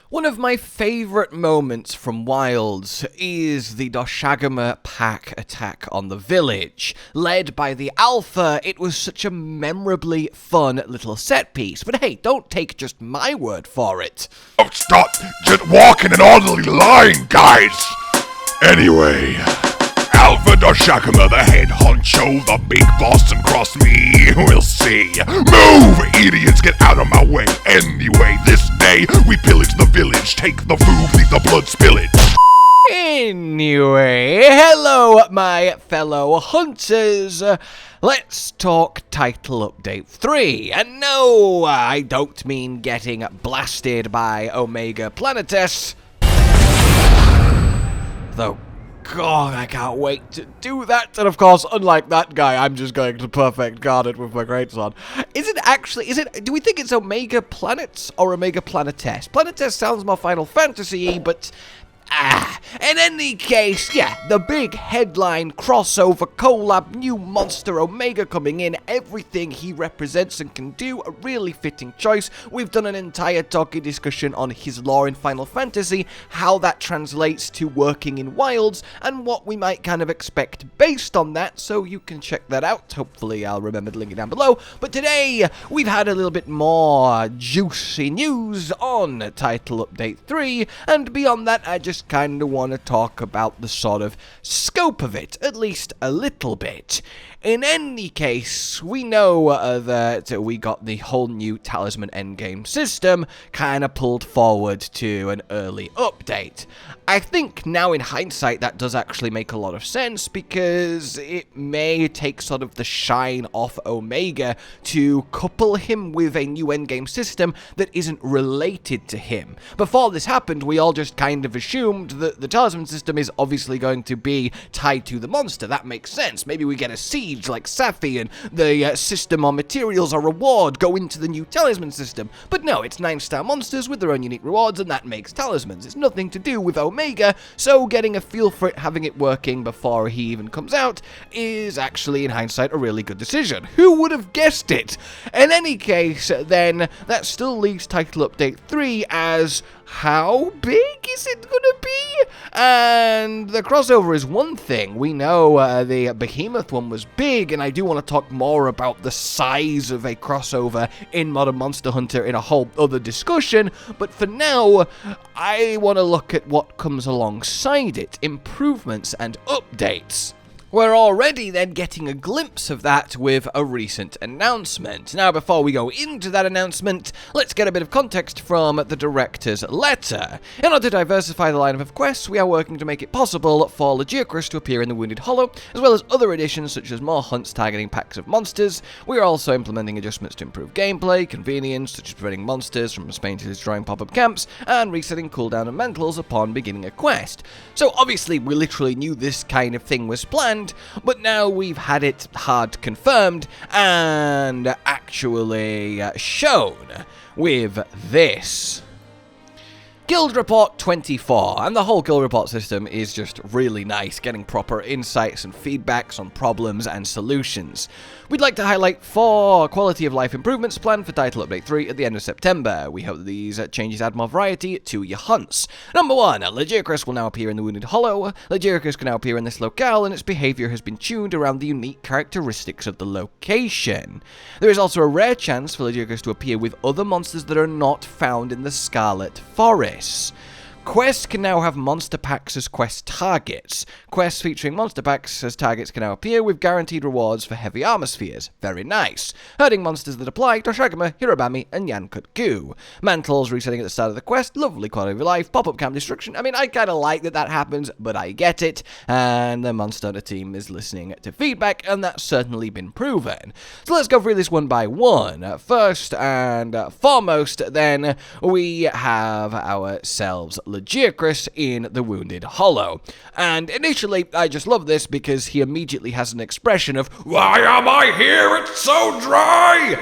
One of my favourite moments from Wilds is the Doshagama pack attack on the village. Led by the Alpha, it was such a memorably fun little set piece. But hey, don't take just my word for it. Oh, stop! Just walk in an orderly line, guys! Anyway, Alpha Doshagama, the head honcho, the big boss, and cross me, we'll see. Move, idiots, get out of my way. Anyway, this day, we pillage the village, take the food, leave the blood spillage. Anyway, hello my fellow hunters. Let's talk title update 3. And no, I don't mean getting blasted by Omega Planetes. Though, God, I can't wait to do that. And of course, unlike that guy, I'm just going to perfect guard it with my greatsword. Do we think it's Omega Planets or Omega Planetes? Planetes sounds more Final Fantasy-y, but in any case, yeah, the big headline crossover collab, new monster Omega coming in, everything he represents and can do, a really fitting choice. We've done an entire talky discussion on his lore in Final Fantasy, how that translates to working in Wilds, and what we might kind of expect based on that, so you can check that out. Hopefully I'll remember to link it down below. But today, we've had a little bit more juicy news on Title Update 3, and beyond that, I just kind of want to talk about the sort of scope of it, at least a little bit. In any case, we know that we got the whole new talisman endgame system kind of pulled forward to an early update. I think now in hindsight that does actually make a lot of sense, because it may take sort of the shine off Omega to couple him with a new endgame system that isn't related to him. Before this happened, we all just kind of assumed that the talisman system is obviously going to be tied to the monster. That makes sense. Maybe we get a siege like Safi, and the system or materials or reward go into the new talisman system. But no, it's 9-star monsters with their own unique rewards, and that makes talismans. It's nothing to do with Omega, so getting a feel for it, having it working before he even comes out, is actually, in hindsight, a really good decision. Who would have guessed it? In any case, then, that still leaves Title Update 3 as how big is it gonna be? And the crossover is one thing. We know the Behemoth one was big, and I do want to talk more about the size of a crossover in Modern Monster Hunter in a whole other discussion, but for now, I want to look at what comes alongside it, improvements and updates. We're already then getting a glimpse of that with a recent announcement. Now, before we go into that announcement, let's get a bit of context from the director's letter. In order to diversify the lineup of quests, we are working to make it possible for Lagiacrus to appear in the Wounded Hollow, as well as other additions such as more hunts targeting packs of monsters. We are also implementing adjustments to improve gameplay, convenience, such as preventing monsters from spawning to destroying pop-up camps, and resetting cooldown and mantles upon beginning a quest. So obviously, we literally knew this kind of thing was planned, but now we've had it hard confirmed and actually shown with this. Guild Report 24, and the whole Guild Report system is just really nice, getting proper insights and feedbacks on problems and solutions. We'd like to highlight 4 quality of life improvements planned for Title Update 3 at the end of September. We hope that these changes add more variety to your hunts. Number 1, Lagiacrus will now appear in the Wounded Hollow. Lagiacrus can now appear in this locale, and its behavior has been tuned around the unique characteristics of the location. There is also a rare chance for Lagiacrus to appear with other monsters that are not found in the Scarlet Forest. Quests can now have monster packs as quest targets. Quests featuring monster packs as targets can now appear with guaranteed rewards for heavy armor spheres. Very nice. Herding monsters that apply: Doshagama, Hirobami, and Yankut-gu. Mantles resetting at the start of the quest. Lovely quality of life. Pop-up camp destruction. I mean, I kind of like that happens, but I get it. And the Monster Hunter team is listening to feedback, and that's certainly been proven. So let's go through this one by one. First and foremost, then, we have ourselves Lagiacrus in the Wounded Hollow. And initially, I just love this because he immediately has an expression of, "Why am I here? It's so dry!"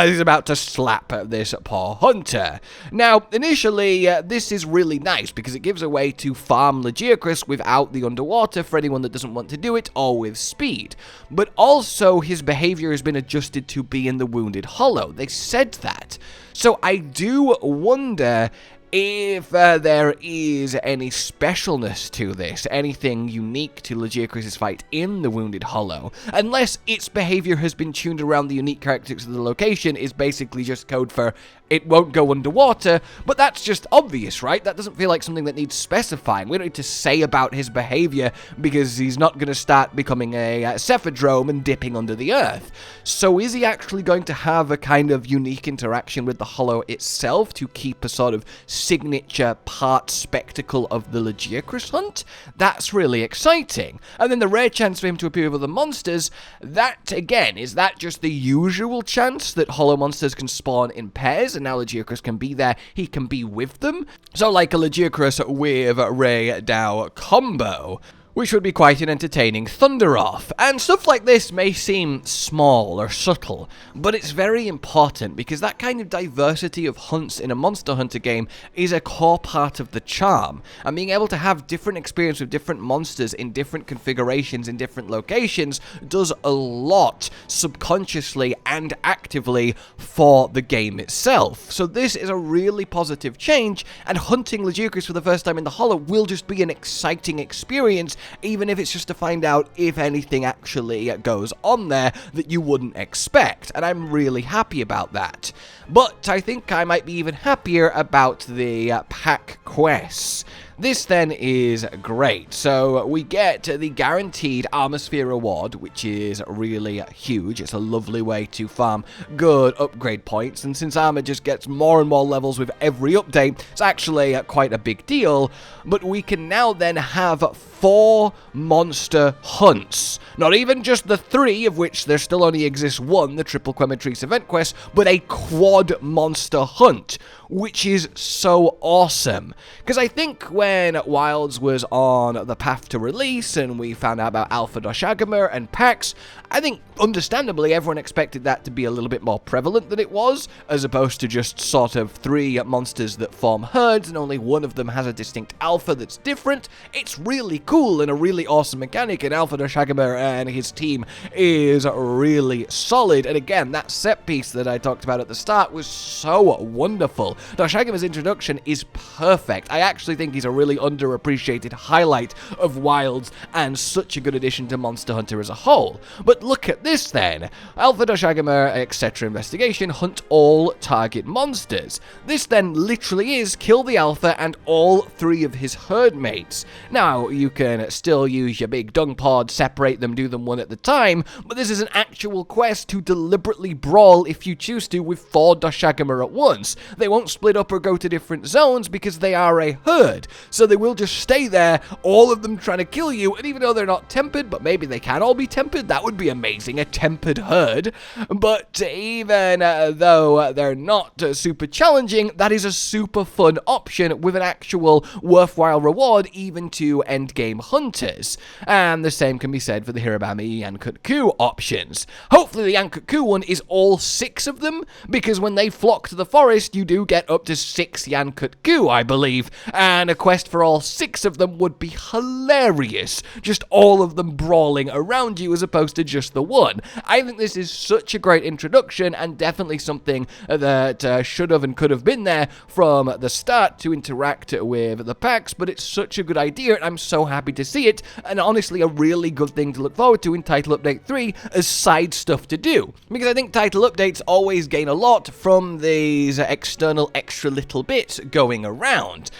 He's about to slap this poor hunter. Now, initially, this is really nice because it gives a way to farm Lagiacrus without the underwater for anyone that doesn't want to do it, or with speed. But also, his behavior has been adjusted to be in the Wounded Hollow. They said that. So I do wonder if there is any specialness to this, anything unique to Lagiacrus' fight in the Wounded Hollow, unless its behavior has been tuned around the unique characteristics of the location, is basically just code for it won't go underwater, but that's just obvious, right? That doesn't feel like something that needs specifying. We don't need to say about his behavior because he's not going to start becoming a cephadrome and dipping under the earth. So is he actually going to have a kind of unique interaction with the Hollow itself to keep a sort of signature part spectacle of the Lagiacrus hunt? That's really exciting. And then the rare chance for him to appear with other monsters, that again, is that just the usual chance that Hollow monsters can spawn in pairs? And now Lagiacrus can be there, he can be with them. So like a Lagiacrus with Ray Dow combo, which would be quite an entertaining thunder-off. And stuff like this may seem small or subtle, but it's very important because that kind of diversity of hunts in a Monster Hunter game is a core part of the charm. And being able to have different experience with different monsters in different configurations in different locations does a lot subconsciously and actively for the game itself. So this is a really positive change, and hunting Lagiacrus for the first time in the Hollow will just be an exciting experience, even if it's just to find out if anything actually goes on there that you wouldn't expect, and I'm really happy about that. But I think I might be even happier about the pack quests. This then is great. So we get the guaranteed armor sphere reward, which is really huge. It's a lovely way to farm good upgrade points, and since armor just gets more and more levels with every update, it's actually quite a big deal. But we can now then have 4 monster hunts. Not even just the 3, of which there still only exists 1, the Triple Quematrice event quest, but a quad monster hunt, which is so awesome. Because I think when Wilds was on the path to release and we found out about Alpha Doshagamur and PAX, I think understandably everyone expected that to be a little bit more prevalent than it was, as opposed to just sort of 3 monsters that form herds and only one of them has a distinct alpha that's different. It's really cool and a really awesome mechanic, and Alpha Doshagamur and his team is really solid. And again, that set piece that I talked about at the start was so wonderful. Doshagamur's introduction is perfect. I actually think he's a really underappreciated highlight of Wilds and such a good addition to Monster Hunter as a whole. But look at this then. Alpha Doshagamur, etc. investigation, hunt all target monsters. This then literally is kill the alpha and all 3 of his herd mates. Now, you can still use your big dung pod, separate them, do them one at a time, but this is an actual quest to deliberately brawl, if you choose to, with 4 Doshagamur at once. They won't split up or go to different zones because they are a herd, so they will just stay there, all of them trying to kill you, and even though they're not tempered, but maybe they can all be tempered, that would be amazing, a tempered herd. But even though they're not super challenging, that is a super fun option with an actual worthwhile reward even to endgame hunters. And the same can be said for the Hirabami Yankutku options. Hopefully the Yankutku one is all 6 of them, because when they flock to the forest, you do get up to 6 Yankutku, I believe, and a quest for all 6 of them would be hilarious. Just all of them brawling around you as opposed to just the one. I think this is such a great introduction and definitely something that should have and could have been there from the start to interact with the packs, but it's such a good idea and I'm so happy to see it, and honestly a really good thing to look forward to in Title Update 3 as side stuff to do, because I think title updates always gain a lot from these external extra little bits going around.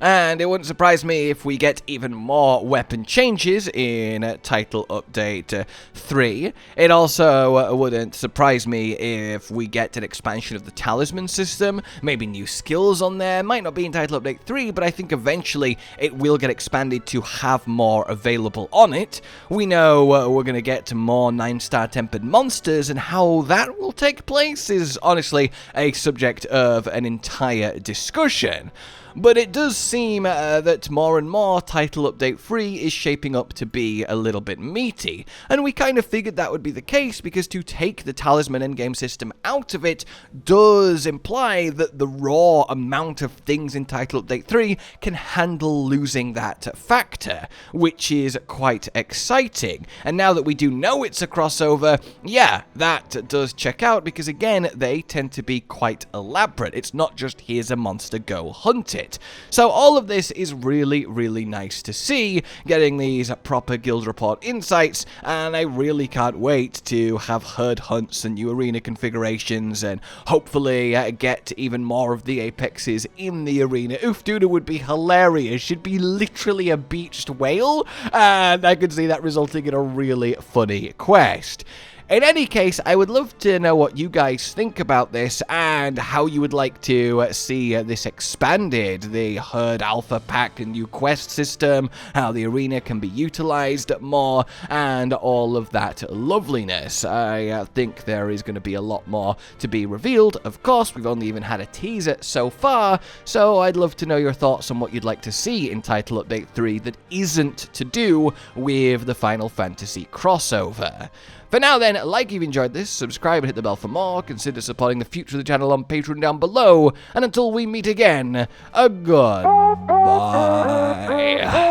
And it wouldn't surprise me if we get even more weapon changes in Title Update 3. It also wouldn't surprise me if we get an expansion of the talisman system, maybe new skills on there. Might not be in Title Update 3, but I think eventually it will get expanded to have more available on it. We know we're going to get more 9-star tempered monsters, and how that will take place is honestly a subject of an entire discussion. But it does seem that more and more Title Update 3 is shaping up to be a little bit meaty. And we kind of figured that would be the case because to take the talisman endgame system out of it does imply that the raw amount of things in Title Update 3 can handle losing that factor, which is quite exciting. And now that we do know it's a crossover, yeah, that does check out because again, they tend to be quite elaborate. It's not just here's a monster, go hunt it. So all of this is really, really nice to see, getting these proper guild report insights, and I really can't wait to have herd hunts and new arena configurations and hopefully get even more of the apexes in the arena. Oof, Duna would be hilarious. She'd be literally a beached whale, and I could see that resulting in a really funny quest. In any case, I would love to know what you guys think about this and how you would like to see this expanded, the herd alpha pack and new quest system, how the arena can be utilized more, and all of that loveliness. I think there is going to be a lot more to be revealed. Of course, we've only even had a teaser so far, so I'd love to know your thoughts on what you'd like to see in Title Update 3 that isn't to do with the Final Fantasy crossover. For now then, like if you enjoyed this, subscribe and hit the bell for more, consider supporting the future of the channel on Patreon down below, and until we meet again, a goodbye.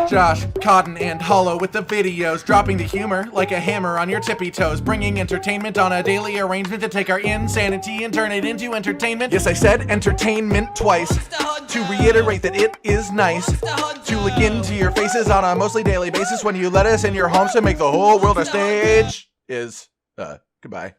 Josh, Cotton, and Hollow with the videos, dropping the humor like a hammer on your tippy toes, bringing entertainment on a daily arrangement to take our insanity and turn it into entertainment. Yes, I said entertainment twice, to reiterate that it is nice to look into your faces on a mostly daily basis when you let us in your homes to make the whole world a stage. Goodbye.